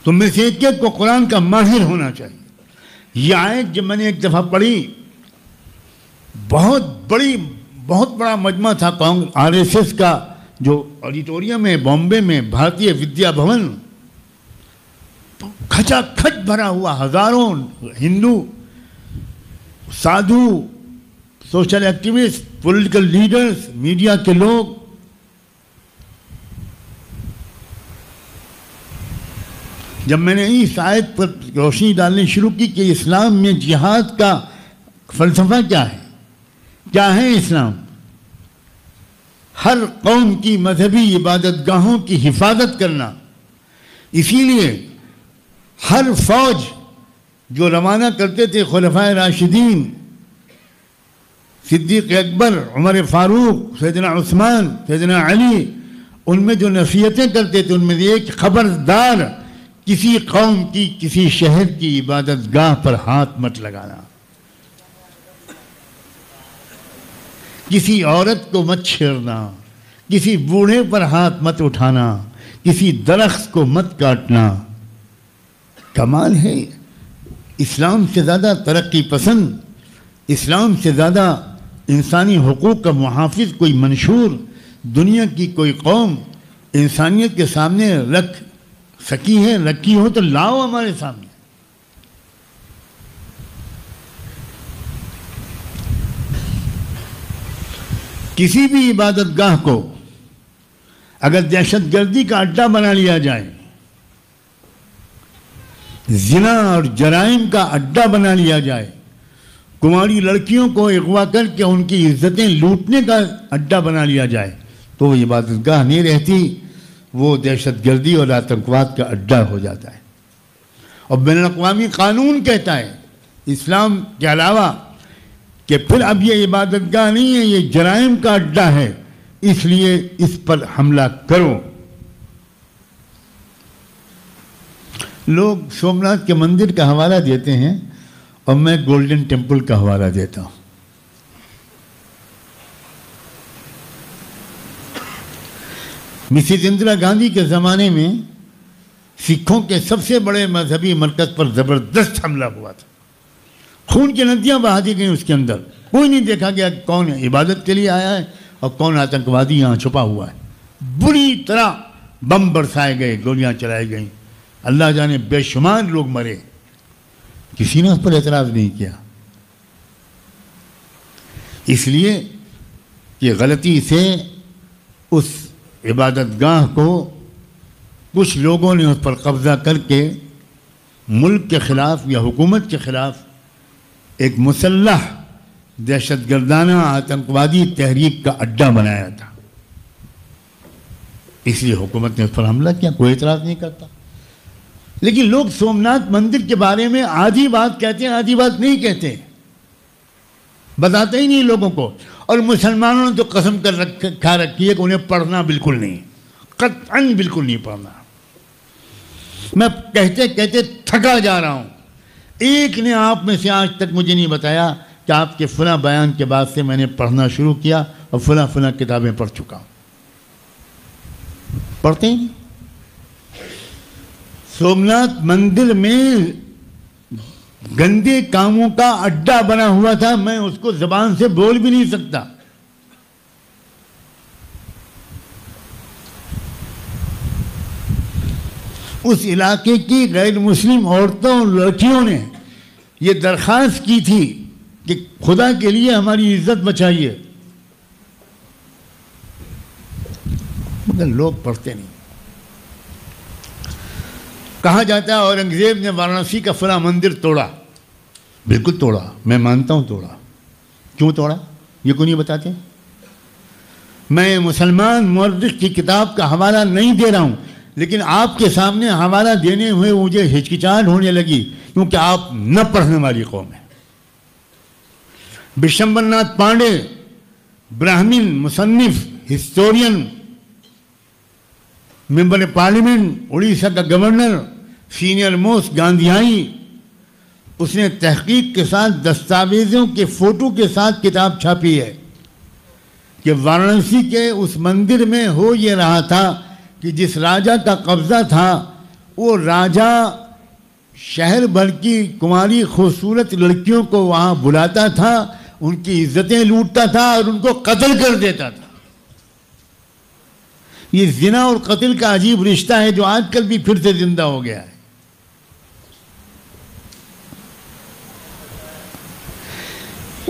तुम में से एक को कुरान का माहिर होना चाहिए। ये आयत जब मैंने एक दफ़ा पढ़ी, बहुत बड़ा मजमा था RSS का जो ऑडिटोरियम है बॉम्बे में, भारतीय विद्या भवन, तो खचाखच भरा हुआ, हजारों Hindu sadhu, social activist, political leaders, media के लोग। जब मैंने इस आयत पर रोशनी डालनी शुरू की कि इस्लाम में जिहाद का फलसफा क्या है, क्या है इस्लाम, हर कौम की मजहबी इबादत गाहों की हिफाजत करना, इसीलिए हर फौज जो रवाना करते थे खुलफाए राशिदीन, सिद्दीक अकबर, उमर फारूक, सैयदना उस्मान, सैयदना अली, उनमें जो नसीहतें करते थे उनमें एक, खबरदार किसी कौम की किसी शहर की इबादत गाह पर हाथ मत लगाना, किसी औरत को मत छेड़ना, किसी बूढ़े पर हाथ मत उठाना, किसी दरख्त को मत काटना। कमाल है, इस्लाम से ज़्यादा तरक्की पसंद, इस्लाम से ज़्यादा इंसानी हुकूक का मुहाफिज कोई मंशूर दुनिया की कोई कौम इंसानियत के सामने रख सकी है, रखी हो तो लाओ हमारे सामने। किसी भी इबादत गाह को अगर दहशतगर्दी का अड्डा बना लिया जाए, जिना और जराइम का अड्डा बना लिया जाए, कुंवारी लड़कियों को अगवा करके उनकी इज्जतें लूटने का अड्डा बना लिया जाए, तो वो इबादत गाह नहीं रहती, वो दहशतगर्दी और आतंकवाद का अड्डा हो जाता है। और बैनुल-अक़वामी कानून कहता है इस्लाम के अलावा कि फिर अब ये इबादत गाह नहीं है, ये जराइम का अड्डा है, इसलिए इस पर हमला करो। लोग सोमनाथ के मंदिर का हवाला देते हैं और मैं गोल्डन टेम्पल का हवाला देता हूं। मिसेस इंदिरा गांधी के ज़माने में सिखों के सबसे बड़े मजहबी मरकज़ पर ज़बरदस्त हमला हुआ था, खून की नदियां बहा दी गई, उसके अंदर कोई नहीं देखा गया कौन इबादत के लिए आया है और कौन आतंकवादी यहाँ छुपा हुआ है। बुरी तरह बम बरसाए गए, गोलियां चलाई गई, अल्लाह जाने बेशुमार लोग मरे, किसी ने उस पर एतराज़ नहीं किया। इसलिए कि गलती से उस इबादत गाह को कुछ लोगों ने उस पर कब्ज़ा करके मुल्क के ख़िलाफ़ या हुकूमत के ख़िलाफ़ एक मुसल्लह दहशतगर्दाना आतंकवादी तहरीक का अड्डा बनाया था, इसलिए हुकूमत ने उस पर हमला किया, कोई एतराज़ नहीं करता। लेकिन लोग सोमनाथ मंदिर के बारे में आधी बात कहते हैं, आधी बात नहीं कहते, बताते ही नहीं लोगों को। और मुसलमानों ने तो कसम खा रखी है कि उन्हें पढ़ना बिल्कुल नहीं, कतअन बिल्कुल नहीं पढ़ना। मैं कहते कहते थका जा रहा हूँ। एक ने आप में से आज तक मुझे नहीं बताया कि आपके फला बयान के बाद से मैंने पढ़ना शुरू किया और फला किताबें पढ़ चुका हूँ। पढ़ते ही नहीं। सोमनाथ मंदिर में गंदे कामों का अड्डा बना हुआ था, मैं उसको जबान से बोल भी नहीं सकता। उस इलाके की गैर मुस्लिम औरतों और लड़कियों ने यह दरख्वास्त की थी कि खुदा के लिए हमारी इज्जत बचाइए, मगर लोग पढ़ते नहीं। कहा जाता है औरंगजेब ने वाराणसी का फला मंदिर तोड़ा, बिल्कुल तोड़ा, मैं मानता हूं तोड़ा। क्यों तोड़ा ये को नहीं बताते। मैं मुसलमान मुअर्रिख की किताब का हवाला नहीं दे रहा हूं, लेकिन आपके सामने हवाला देने हुए मुझे हिचकिचाहट होने लगी, क्योंकि आप न पढ़ने वाली कौम है। विशंबरनाथ पांडे, ब्राह्मीण, मुसन्निफ, हिस्टोरियन, मेंबर पार्लियामेंट, उड़ीसा का गवर्नर, सीनियर मोस्ट गांधीयाई, उसने तहकीक के साथ दस्तावेजों के फोटो के साथ किताब छापी है कि वाराणसी के उस मंदिर में हो ये रहा था कि जिस राजा का कब्जा था वो राजा शहर भर की कुंवारी खूबसूरत लड़कियों को वहाँ बुलाता था, उनकी इज्जतें लूटता था और उनको कत्ल कर देता था। ये जिना और कत्ल का अजीब रिश्ता है जो आजकल भी फिर से जिंदा हो गया है।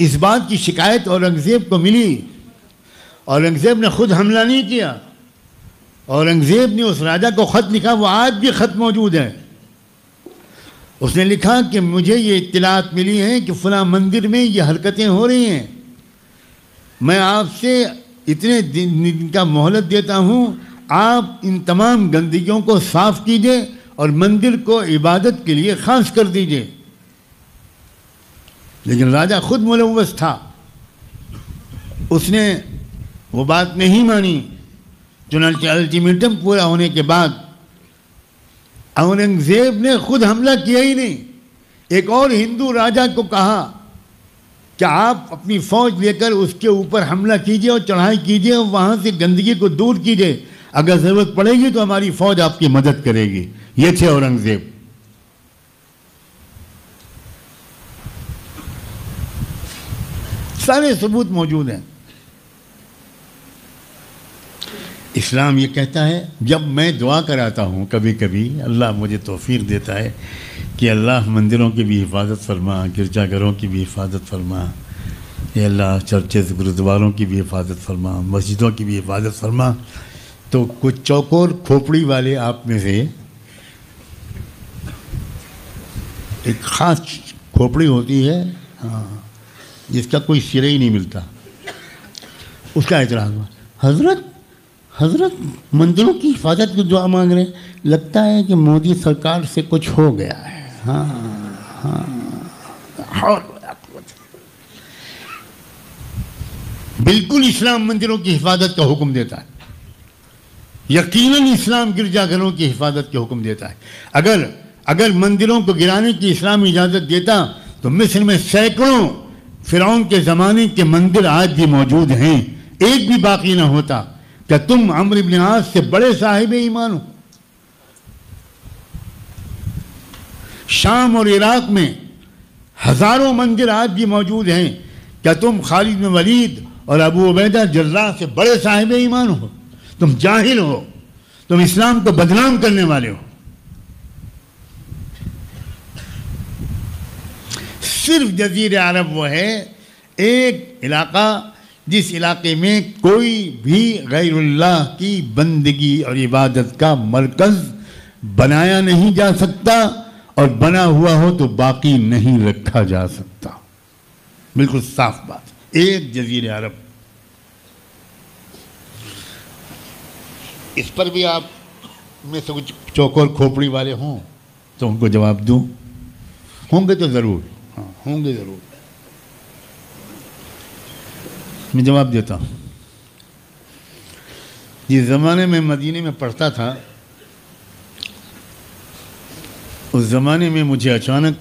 इस बात की शिकायत औरंगजेब को मिली। औरंगजेब ने खुद हमला नहीं किया, औरंगजेब ने उस राजा को खत लिखा, वो आज भी खत मौजूद है। उसने लिखा कि मुझे ये इत्तलात मिली हैं कि फलां मंदिर में ये हरकतें हो रही हैं, मैं आपसे इतने दिन का मोहलत देता हूँ, आप इन तमाम गंदगियों को साफ कीजिए और मंदिर को इबादत के लिए खास कर दीजिए। लेकिन राजा खुद मुलव्वस था, उसने वो बात नहीं मानी। चुनांचे अल्टीमेटम पूरा होने के बाद औरंगजेब ने खुद हमला किया ही नहीं, एक और हिंदू राजा को कहा कि आप अपनी फौज लेकर उसके ऊपर हमला कीजिए और चढ़ाई कीजिए और वहाँ से गंदगी को दूर कीजिए, अगर ज़रूरत पड़ेगी तो हमारी फौज आपकी मदद करेगी। ये थे औरंगजेब। सारे सबूत मौजूद हैं। इस्लाम ये कहता है, जब मैं दुआ कराता हूँ कभी कभी, अल्लाह मुझे तौफीक देता है कि अल्लाह मंदिरों की भी हिफाजत फरमा, गिरजाघरों की भी हिफाजत फरमा, या अल्लाह चर्चेज़ गुरुद्वारों की भी हिफाजत फरमा, मस्जिदों की भी हिफाजत फरमा, तो कुछ चौकोर खोपड़ी वाले आप में से एक ख़ास खोपड़ी होती है, हाँ, जिसका कोई सिरे ही नहीं मिलता, उसका एतराज़ हुआ, हज़रत मंदिरों की हिफाजत की दुआ मांग रहे हैं, लगता है कि मोदी सरकार से कुछ हो गया है। बिल्कुल इस्लाम मंदिरों की हिफाजत का हुक्म देता है, यकीनन इस्लाम गिरजाघरों की हिफाजत के हुक्म देता है। अगर मंदिरों को गिराने की इस्लाम इजाज़त देता तो मिस्र में सैकड़ों फिरौन के ज़माने के मंदिर आज भी मौजूद हैं, एक भी बाकी ना होता। क्या तुम अम्र इब्न आस से बड़े साहिब ईमान हो? शाम और इराक में हजारों मंदिर आज भी मौजूद हैं। क्या तुम खालिद बिन वलीद और अबू उबैदा जर्राह से बड़े साहिब ईमान हो? तुम जाहिल हो, तुम इस्लाम को बदनाम करने वाले हो। सिर्फ जजीरे अरब वो है एक इलाका जिस इलाके में कोई भी गैरुल्लाह की बंदगी और इबादत का मरकज़ बनाया नहीं जा सकता, और बना हुआ हो तो बाकी नहीं रखा जा सकता। बिल्कुल साफ बात, एक जजीरे अरब। इस पर भी आप में से कुछ चौकोर खोपड़ी वाले हों तो उनको जवाब दूं, होंगे तो ज़रूर, हाँ होंगे ज़रूर, मैं जवाब देता हूँ। जिस ज़माने में मदीने में पढ़ता था, उस ज़माने में मुझे अचानक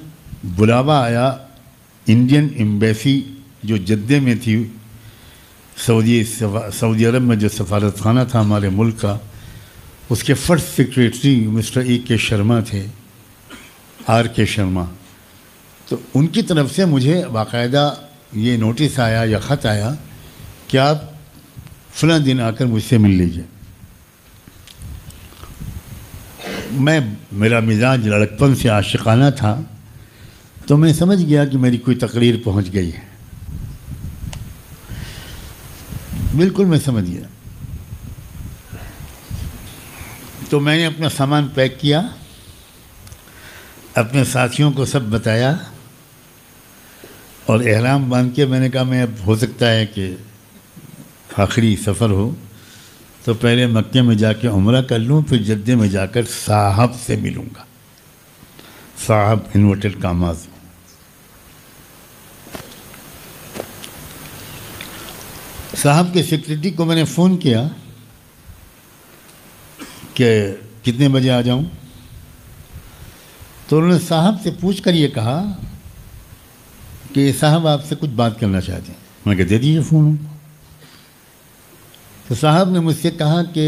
बुलावा आया इंडियन एम्बेसी जो जद्दे में थी, सऊदी अरब में जो सफारत खाना था हमारे मुल्क का, उसके first secretary mister A.K. Sharma थे, R.K. शर्मा। तो उनकी तरफ से मुझे बाकायदा ये नोटिस आया या ख़त आया कि आप फलां दिन आकर मुझसे मिल लीजिए। मेरा मिजाज लड़कपन से आशिकाना था, तो मैं समझ गया कि मेरी कोई तकरीर पहुंच गई है। बिल्कुल मैं समझ गया। तो मैंने अपना सामान पैक किया, अपने साथियों को सब बताया और एहराम बांध के मैंने कहा मैं अब हो सकता है कि आखिरी सफ़र हो तो पहले मक्के में जाके उम्रा कर लूँ, फिर जद्दे में जाकर साहब से मिलूँगा। साहब इन्वर्टेड कामाज़। साहब के सेक्रेटरी को मैंने फ़ोन किया कि कितने बजे आ जाऊँ, तो उन्होंने साहब से पूछ कर ये कहा कि साहब आपसे कुछ बात करना चाहते हैं। मैंने कहा दे दीजिए फ़ोन। तो साहब ने मुझसे कहा कि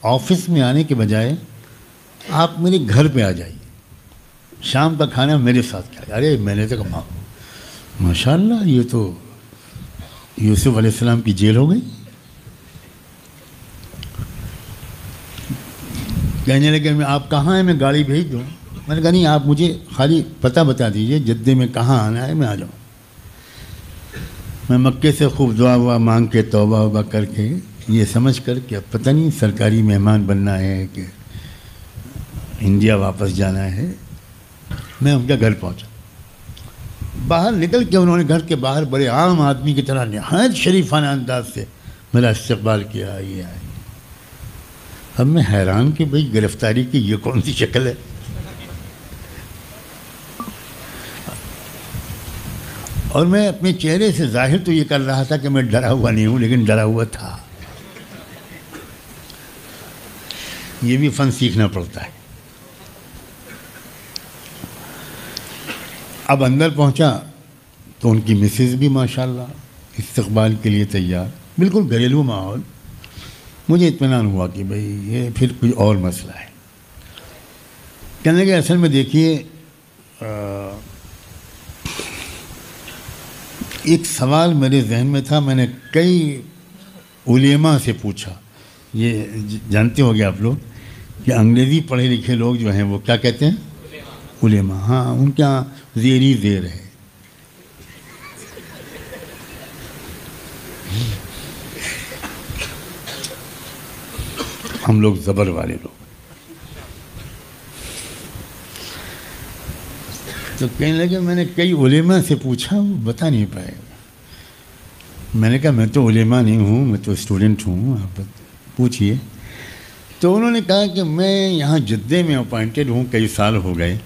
ऑफिस में आने के बजाय आप मेरे घर पे आ जाइए, शाम का खाना मेरे साथ खाइए। अरे मैंने तो कहा माशाल्लाह, ये तो यूसुफ अलैहिस्सलाम की जेल हो गई। कहने लगे मैं आप कहाँ हैं, मैं गाड़ी भेज दूँ। मैंने कहा नहीं, आप मुझे खाली पता बता दीजिए जद्दे में कहाँ आना है, मैं आ जाऊँ। मैं मक्के से खूब दुआ हुआ मांग के तौबा वबा करके ये समझ कर कि अब पता नहीं सरकारी मेहमान बनना है कि इंडिया वापस जाना है, मैं उनके घर पहुंचा। बाहर निकल के उन्होंने घर के बाहर बड़े आम आदमी की तरह निहायत शरीफाना अंदाज से मेरा इस्तकबाल किया। ये आए। अब मैं हैरान कि भाई गिरफ्तारी की ये कौन सी शक्ल है। और मैं अपने चेहरे से जाहिर तो ये कर रहा था कि मैं डरा हुआ नहीं हूँ, लेकिन डरा हुआ था। ये भी फन सीखना पड़ता है। अब अंदर पहुंचा तो उनकी मिसेज भी माशाल्लाह इस्तकबाल के लिए तैयार, बिल्कुल घरेलू माहौल। मुझे इत्मीनान हुआ कि भाई ये फिर कोई और मसला है। कहने लगे असल में देखिए एक सवाल मेरे जहन में था, मैंने कई उलेमा से पूछा। ये जानते होंगे आप लोग कि अंग्रेज़ी पढ़े लिखे लोग जो हैं वो क्या कहते हैं, उलेमा। हाँ, उनके यहाँ ज़ेरी ज़ेर है। हम लोग ज़बर वाले लोग। तो कहने लगे मैंने कई उलेमा से पूछा, वो बता नहीं पाए। मैंने कहा मैं तो उलेमा नहीं हूँ, मैं तो स्टूडेंट हूँ, आप पूछिए। तो उन्होंने कहा कि मैं यहाँ जद्दे में अपॉइंटेड हूँ, कई साल हो गए,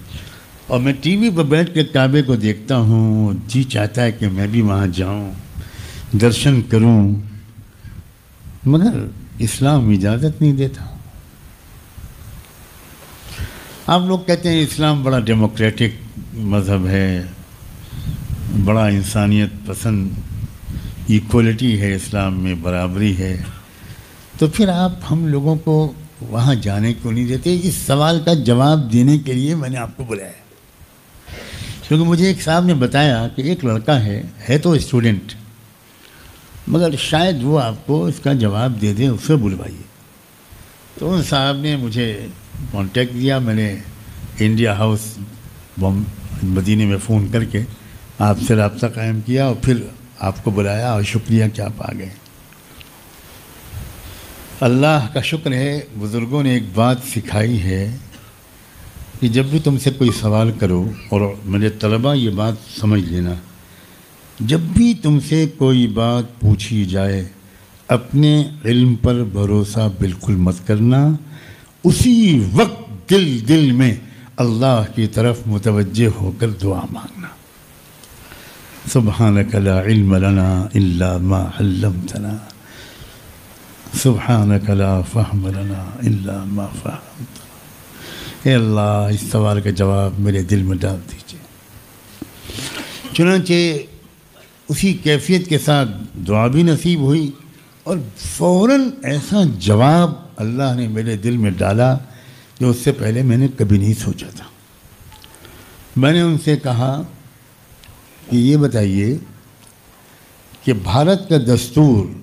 और मैं टीवी पर बैठ के काबे को देखता हूँ, जी चाहता है कि मैं भी वहाँ जाऊँ, दर्शन करूँ, मगर इस्लाम इजाज़त नहीं देता। आप लोग कहते हैं इस्लाम बड़ा डेमोक्रेटिक मज़हब है, बड़ा इंसानियत पसंद, इक्वलिटी है इस्लाम में, बराबरी है, तो फिर आप हम लोगों को वहाँ जाने क्यों नहीं देते? इस सवाल का जवाब देने के लिए मैंने आपको बुलाया। क्योंकि मुझे एक साहब ने बताया कि एक लड़का है तो स्टूडेंट, मगर शायद वो आपको इसका जवाब दे दे, उससे बुलवाइए। तो उन साहब ने मुझे कांटेक्ट दिया। मैंने इंडिया हाउस मदीने में फ़ोन करके आपसे रब्ता कायम किया और फिर आपको बुलाया, और शुक्रिया कि आप आ गए। अल्लाह का शुक्र है, बुज़ुर्गों ने एक बात सिखाई है कि जब भी तुमसे कोई सवाल करो, और मेरे तलबा ये बात समझ लेना, जब भी तुमसे कोई बात पूछी जाए अपने इल्म पर भरोसा बिल्कुल मत करना, उसी वक्त दिल में अल्लाह की तरफ मुतवज्जे होकर दुआ मांगना। सुब्हानक ला इल्म लना इल्ला मा अल्लमतना, सुब्हानक ला फ़हम लना इल्ला मा फ़हमतना। हे अल्लाह, इस सवाल का जवाब मेरे दिल में डाल दीजिए। चुनांचे उसी कैफियत के साथ दुआ भी नसीब हुई, और फ़ौरन ऐसा जवाब अल्लाह ने मेरे दिल में डाला जो उससे पहले मैंने कभी नहीं सोचा था। मैंने उनसे कहा कि ये बताइए कि भारत का दस्तूर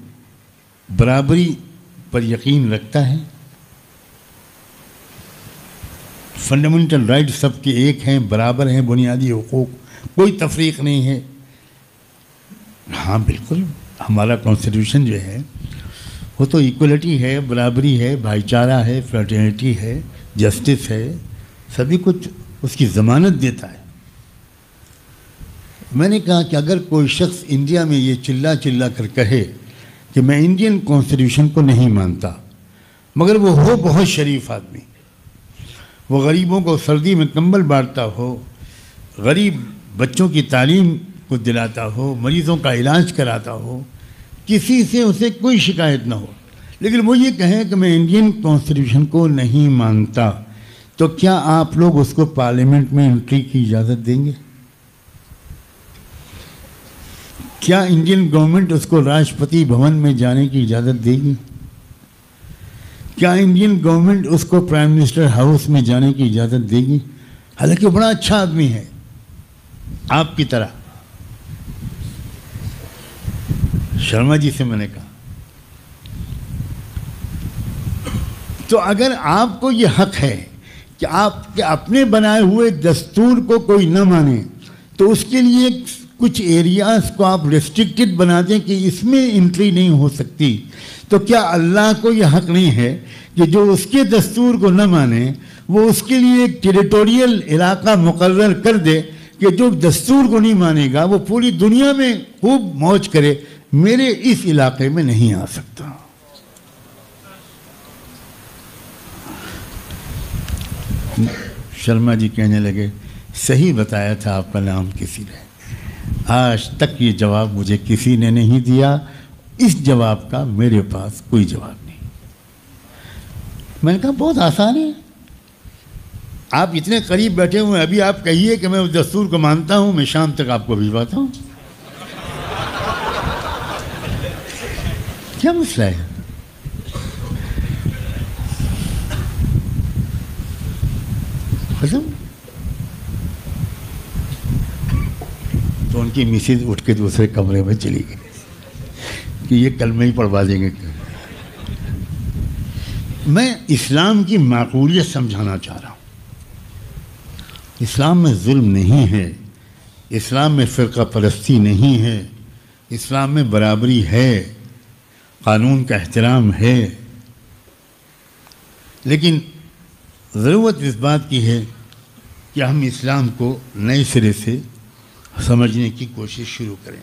बराबरी पर यकीन रखता है? फंडामेंटल राइट सबके एक हैं, बराबर हैं, बुनियादी हुकूक, कोई तफरीक नहीं है। हाँ बिल्कुल, हमारा कॉन्स्टिट्यूशन जो है वो तो इक्वलिटी है, बराबरी है, भाईचारा है, फ्रेटर्निटी है, जस्टिस है, सभी कुछ उसकी ज़मानत देता है। मैंने कहा कि अगर कोई शख्स इंडिया में ये चिल्ला चिल्ला कर कहे कि मैं इंडियन कॉन्स्टिट्यूशन को नहीं मानता, मगर वो हो बहुत शरीफ आदमी, वो गरीबों को सर्दी में कंबल बांटता हो, गरीब बच्चों की तालीम को दिलाता हो, मरीज़ों का इलाज कराता हो, किसी से उसे कोई शिकायत ना हो, लेकिन वो ये कहे कि मैं इंडियन कॉन्स्टिट्यूशन को नहीं मानता, तो क्या आप लोग उसको पार्लियामेंट में एंट्री की इजाज़त देंगे? क्या इंडियन गवर्नमेंट उसको राष्ट्रपति भवन में जाने की इजाज़त देगी? क्या इंडियन गवर्नमेंट उसको प्राइम मिनिस्टर हाउस में जाने की इजाज़त देगी? हालांकि बड़ा अच्छा आदमी है आपकी तरह। शर्मा जी से मैंने कहा, तो अगर आपको ये हक है कि आप अपने बनाए हुए दस्तूर को कोई न माने, तो उसके लिए कुछ एरियाज को आप रेस्ट्रिक्टेड बना दें कि इसमें एंट्री नहीं हो सकती, तो क्या अल्लाह को यह हक नहीं है कि जो उसके दस्तूर को न माने वो उसके लिए एक टेरिटोरियल इलाका मुकर्रर कर दे कि जो दस्तूर को नहीं मानेगा वो पूरी दुनिया में खूब मौज करे, मेरे इस इलाके में नहीं आ सकता। शर्मा जी कहने लगे, सही बताया था आपका नाम किसी ने, आज तक ये जवाब मुझे किसी ने नहीं दिया, इस जवाब का मेरे पास कोई जवाब नहीं। मैंने कहा बहुत आसान है, आप इतने करीब बैठे हुए हैं, अभी आप कहिए कि मैं उस दस्तूर को मानता हूं, मैं शाम तक आपको भिजवाता हूं। क्या मसला है? तो उनकी मिसेज उठ के दूसरे कमरे में चली गई कि ये कल में ही पढ़वा देंगे। मैं इस्लाम की माकूलियत समझाना चाह रहा हूँ। इस्लाम में जुल्म नहीं है, इस्लाम में फ़िरका परस्ती नहीं है, इस्लाम में बराबरी है, कानून का एहतराम है। लेकिन ज़रूरत इस बात की है कि हम इस्लाम को नए सिरे से समझने की कोशिश शुरू करें।